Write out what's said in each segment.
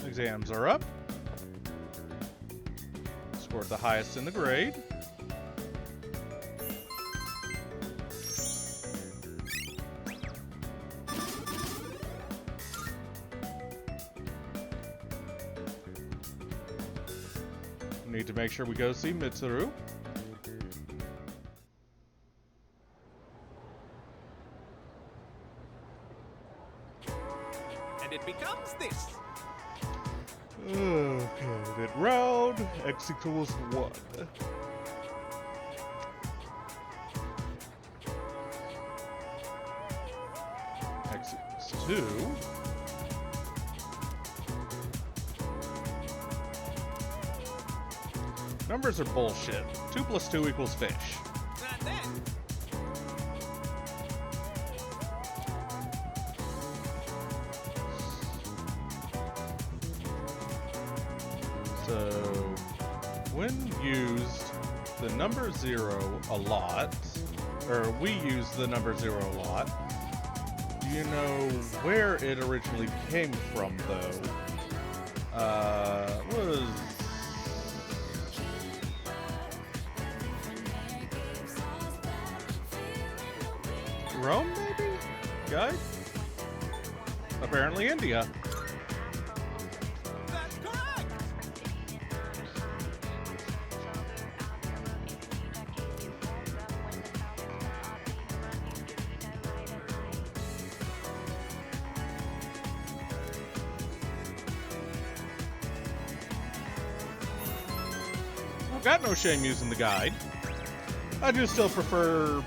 Exams are up. Scored the highest in the grade. Need to make sure we go see Mitsuru. And it becomes this. Okay, then round x equals 1. X equals 2. Numbers are bullshit. 2 plus 2 equals fish. And then, So, when used the number 0 a lot, or we use the number 0 a lot, do you know where it originally came from, though? Was Rome, maybe? Guys? Apparently India. that's correct. I've got no shame using the guide. I do still prefer,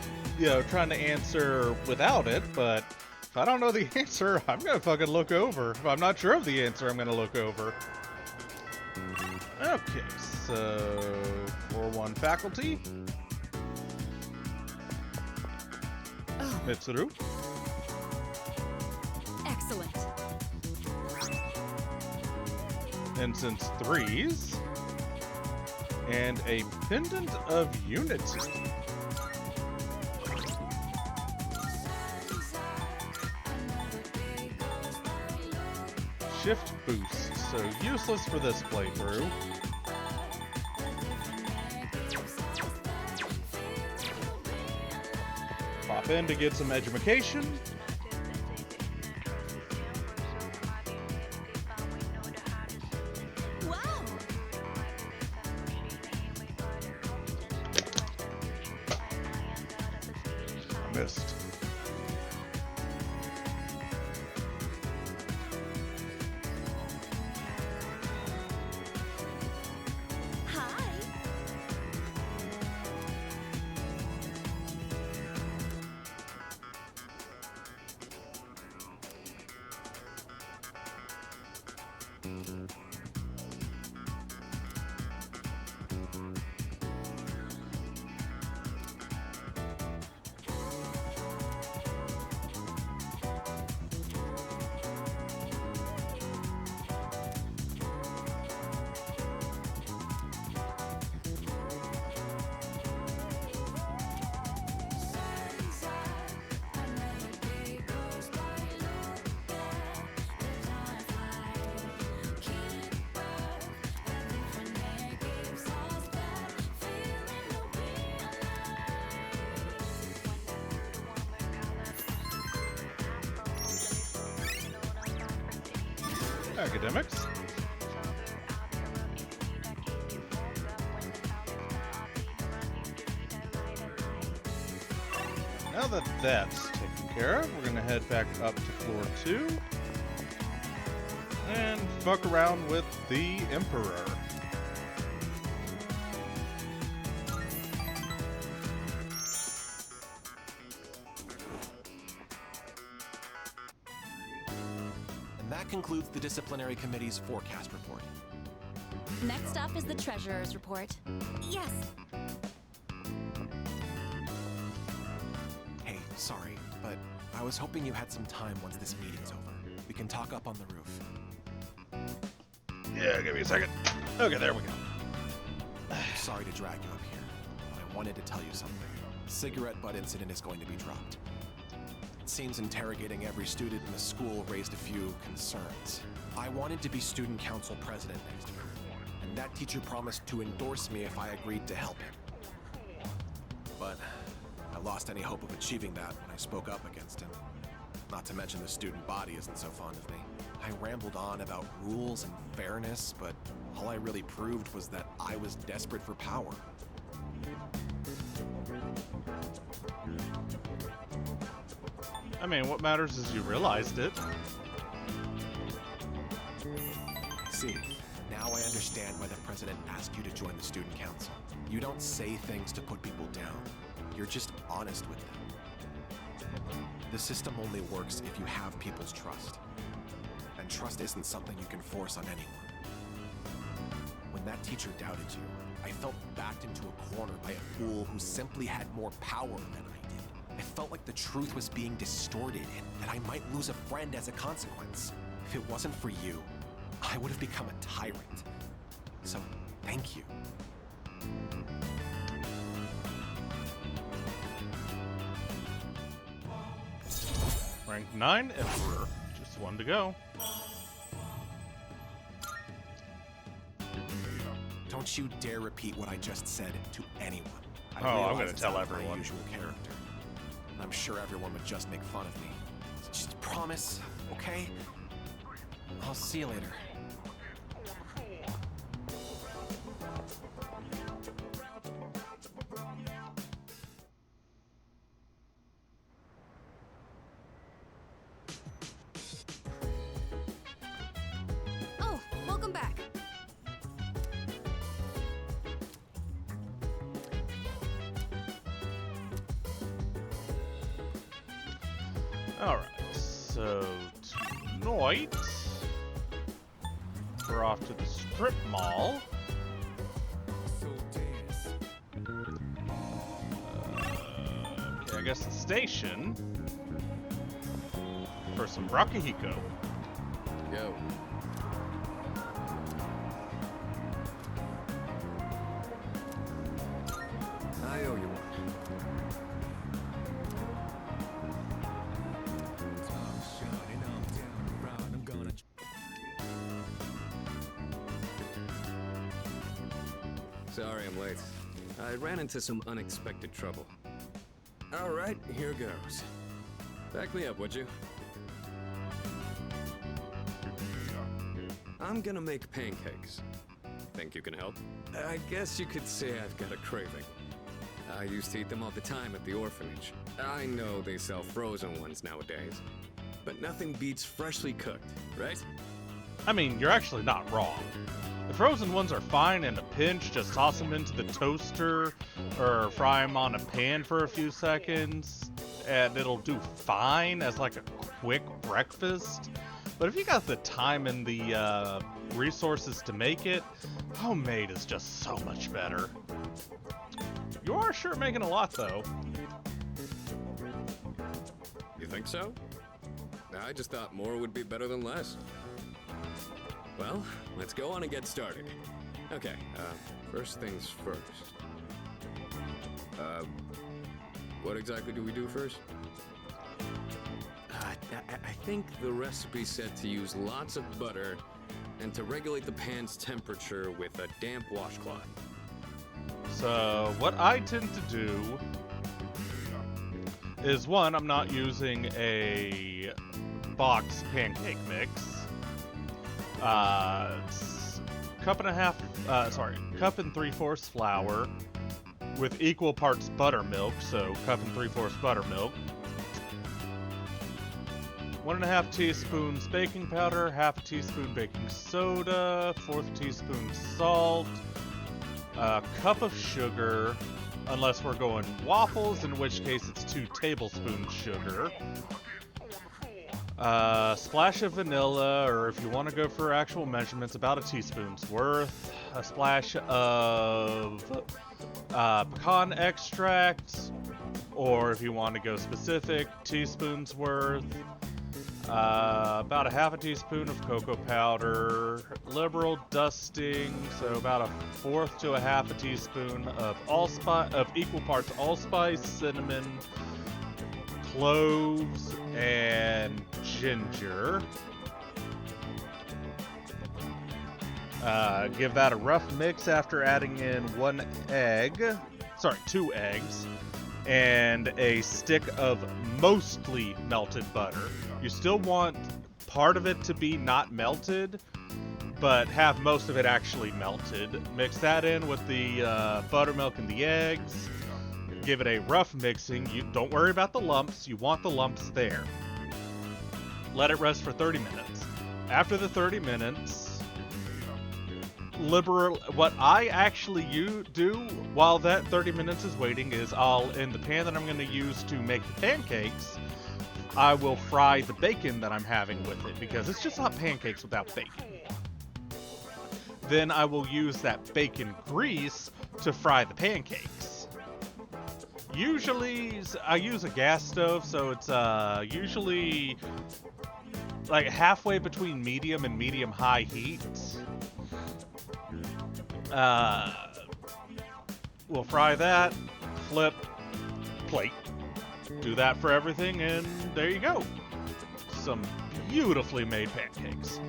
trying to answer without it, but if I don't know the answer, I'm gonna fucking look over. If I'm not sure of the answer, I'm gonna look over. Okay, so 4-1 faculty. Oh, Mitsuru. excellent. Incense 3s. And a pendant of unity. Shift boost, so useless for this playthrough. Pop in to get some education. Wow! I missed. Hi! Academics. Now that that's taken care of, we're gonna head back up to floor 2 and fuck around with the Emperor. And that concludes the disciplinary committee's forecast report. Next up is the treasurer's report. Yes. Hey, sorry, but I was hoping you had some time once this meeting's over. We can talk up on the roof. Yeah, give me a second. Okay, there we go. Sorry to drag you up here, but I wanted to tell you something. Cigarette butt incident is going to be dropped. It seems interrogating every student in the school raised a few concerns. I wanted to be student council president next year, and that teacher promised to endorse me if I agreed to help him. But I lost any hope of achieving that when I spoke up against him. Not to mention the student body isn't so fond of me. I rambled on about rules and fairness, but all I really proved was that I was desperate for power. I mean, what matters is you realized it. See, now I understand why the president asked you to join the student council. You don't say things to put people down. You're just honest with them. The system only works if you have people's trust. And trust isn't something you can force on anyone. When that teacher doubted you, I felt backed into a corner by a fool who simply had more power than I did. It felt like the truth was being distorted and that I might lose a friend as a consequence. If it wasn't for you, I would have become a tyrant. So, thank you. Rank 9, Emperor. Just one to go. Don't you dare repeat what I just said to anyone. I Oh, I'm realize gonna it's tell not my everyone. usual character. I'm sure everyone would just make fun of me. Just promise, okay? I'll see you later. Oh, welcome back. Alright, so tonight we're off to the strip mall. Okay, I guess the station for some Brakihiko. Go. I owe you one. Sorry I'm late. I ran into some unexpected trouble. All right, here goes. Back me up, would you? I'm gonna make pancakes. Think you can help? I guess you could say I've got a craving. I used to eat them all the time at the orphanage. I know they sell frozen ones nowadays, but nothing beats freshly cooked, right? I mean, you're actually not wrong. The frozen ones are fine in a pinch. Just toss them into the toaster or fry them on a pan for a few seconds, and it'll do fine as like a quick breakfast. But if you got the time and the resources to make it, homemade is just so much better. You are sure making a lot, though. You think so? I just thought more would be better than less. Well, let's go on and get started. Okay, first things first. What exactly do we do first? I think the recipe said to use lots of butter and to regulate the pan's temperature with a damp washcloth. So what I tend to do is, one, I'm not using a box pancake mix. It's cup and 3/4 flour with equal parts buttermilk, so cup and 3/4 buttermilk. 1.5 teaspoons baking powder, 1/2 teaspoon baking soda, 1/4 teaspoon salt, a cup of sugar, unless we're going waffles, in which case it's 2 tablespoons sugar. Splash of vanilla, or if you want to go for actual measurements, about a teaspoon's worth. A splash of pecan extract, or if you want to go specific, teaspoon's worth. About a 1/2 teaspoon of cocoa powder, liberal dusting, so about a 1/4 to a 1/2 teaspoon of equal parts allspice, cinnamon, cloves, and ginger. Give that a rough mix after adding in 2 eggs, and a stick of mostly melted butter. You still want part of it to be not melted, but have most of it actually melted. Mix that in with the buttermilk and the eggs. Give it a rough mixing. You don't worry about the lumps. You want the lumps there. Let it rest for 30 minutes. After the 30 minutes, what I actually do while that 30 minutes is waiting is in the pan that I'm going to use to make the pancakes, I will fry the bacon that I'm having with it, because it's just not pancakes without bacon. Then I will use that bacon grease to fry the pancakes. Usually, I use a gas stove, so it's usually like halfway between medium and medium-high heat. We'll fry that, flip, plate. Do that for everything, and there you go. Some beautifully made pancakes.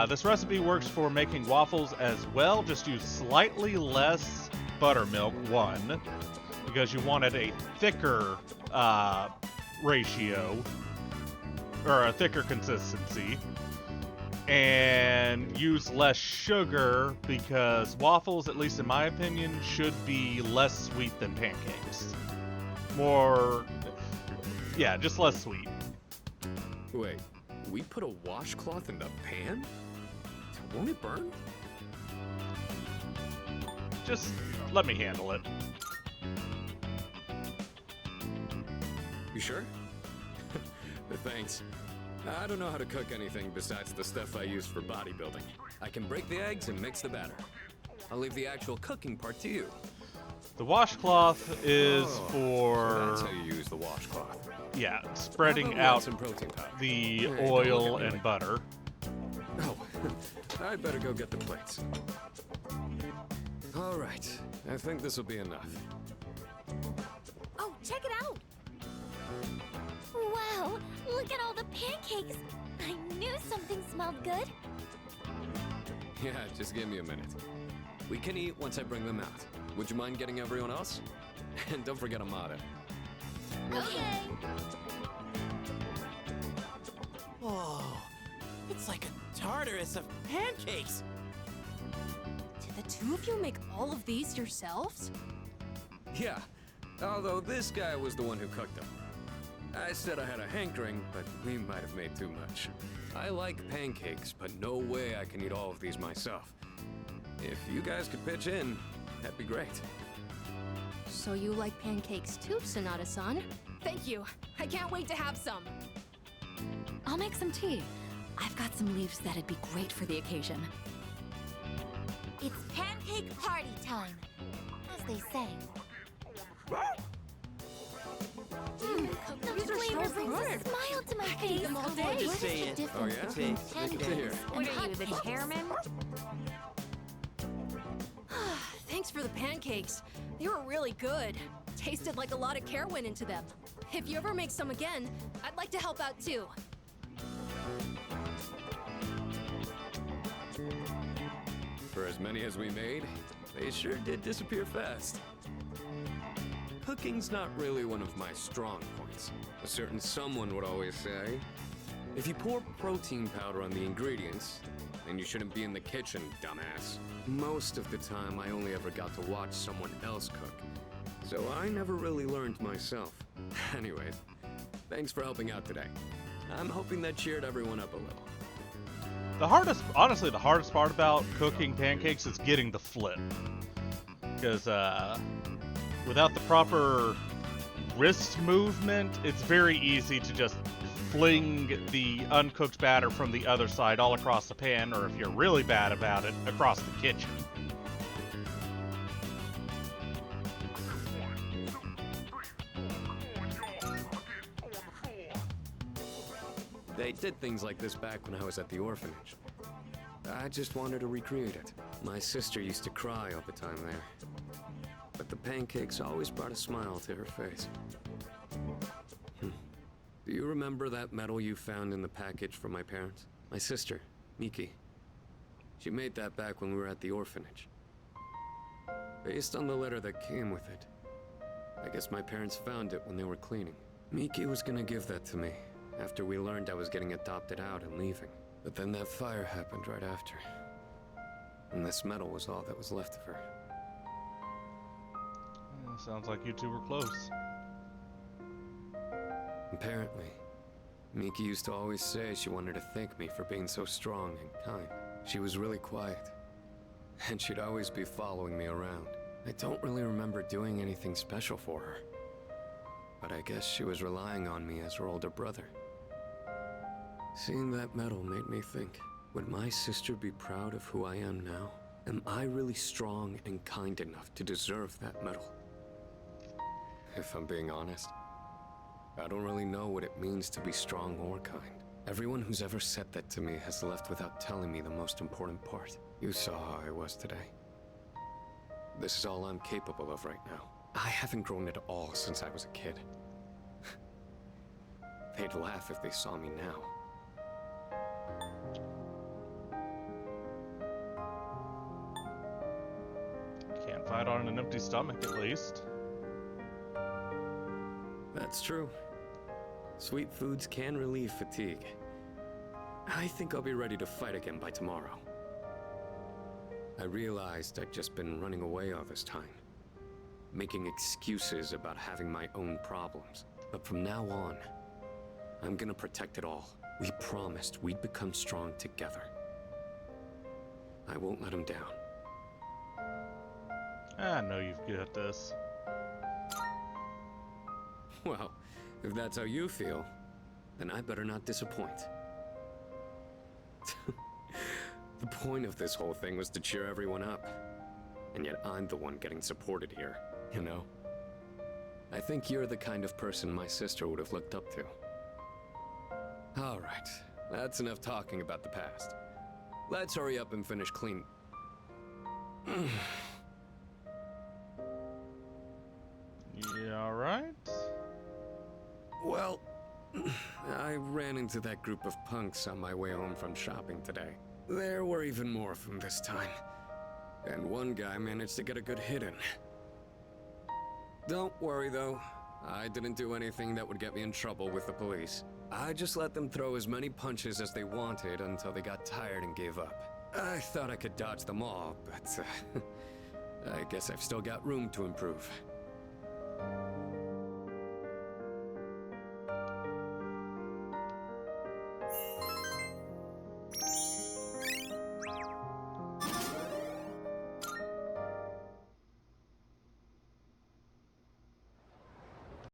This recipe works for making waffles as well. Just use slightly less buttermilk, because you wanted a thicker ratio, or a thicker consistency. And use less sugar, because waffles, at least in my opinion, should be less sweet than pancakes. Just less sweet. Wait, we put a washcloth in the pan? Won't it burn? Just let me handle it. You sure? Thanks. I don't know how to cook anything besides the stuff I use for bodybuilding. I can break the eggs and mix the batter. I'll leave the actual cooking part to you. The washcloth is for... So that's how you use the washcloth. Yeah, spreading How about out some protein powder? the Hey, don't oil look at me and like- butter. Oh, I'd better go get the plates. All right, I think this will be enough. Oh, check it out! Wow, look at all the pancakes! I knew something smelled good. Yeah, just give me a minute. We can eat once I bring them out. Would you mind getting everyone else? And don't forget Amada. Okay. Whoa, it's like a Tartarus of pancakes. Did the two of you make all of these yourselves? Yeah, although this guy was the one who cooked them. I said I had a hankering, but we might have made too much. I like pancakes, but no way I can eat all of these myself. If you guys could pitch in, that'd be great. So you like pancakes too, Sonata-san? Thank you. I can't wait to have some. I'll make some tea. I've got some leaves that'd be great for the occasion. It's pancake party time, as they say. The These are flavor so brings a good. smile to my I could face. eat them all day. Just What say is the it. difference Oh, yeah? between Good to pancakes hear. and What are you, the hotcakes? chairman? Thanks for the pancakes. They were really good. Tasted like a lot of care went into them. If you ever make some again, I'd like to help out too. For as many as we made, they sure did disappear fast. Cooking's not really one of my strong points. A certain someone would always say, if you pour protein powder on the ingredients, then you shouldn't be in the kitchen, dumbass. Most of the time, I only ever got to watch someone else cook. So I never really learned myself. Anyways, thanks for helping out today. I'm hoping that cheered everyone up a little. Honestly, the hardest part about cooking pancakes is getting the flip. Because without the proper wrist movement, it's very easy to just fling the uncooked batter from the other side all across the pan, or if you're really bad about it, across the kitchen. They did things like this back when I was at the orphanage. I just wanted to recreate it. My sister used to cry all the time there. But the pancakes always brought a smile to her face. Do you remember that medal you found in the package from my parents? My sister, Miki. She made that back when we were at the orphanage. Based on the letter that came with it. I guess my parents found it when they were cleaning. Miki was gonna give that to me after we learned I was getting adopted out and leaving. But then that fire happened right after. And this medal was all that was left of her. Sounds like you two were close. Apparently, Miki used to always say she wanted to thank me for being so strong and kind. She was really quiet, and she'd always be following me around. I don't really remember doing anything special for her, but I guess she was relying on me as her older brother. Seeing that medal made me think, would my sister be proud of who I am now? Am I really strong and kind enough to deserve that medal? If I'm being honest, I don't really know what it means to be strong or kind. Everyone who's ever said that to me has left without telling me the most important part. You saw how I was today. This is all I'm capable of right now. I haven't grown at all since I was a kid. They'd laugh if they saw me now. Can't fight on an empty stomach, at least. That's true. Sweet foods can relieve fatigue. I think I'll be ready to fight again by tomorrow. I realized I'd just been running away all this time, making excuses about having my own problems. But from now on, I'm gonna protect it all. We promised we'd become strong together. I won't let him down. I know you've got this. Well, if that's how you feel, then I better not disappoint. The point of this whole thing was to cheer everyone up. And yet I'm the one getting supported here, you know? I think you're the kind of person my sister would have looked up to. Alright, that's enough talking about the past. Let's hurry up and finish clean. You alright? Well, I ran into that group of punks on my way home from shopping today. There were even more of them this time. And one guy managed to get a good hit in. Don't worry though, I didn't do anything that would get me in trouble with the police. I just let them throw as many punches as they wanted until they got tired and gave up. I thought I could dodge them all, but I guess I've still got room to improve.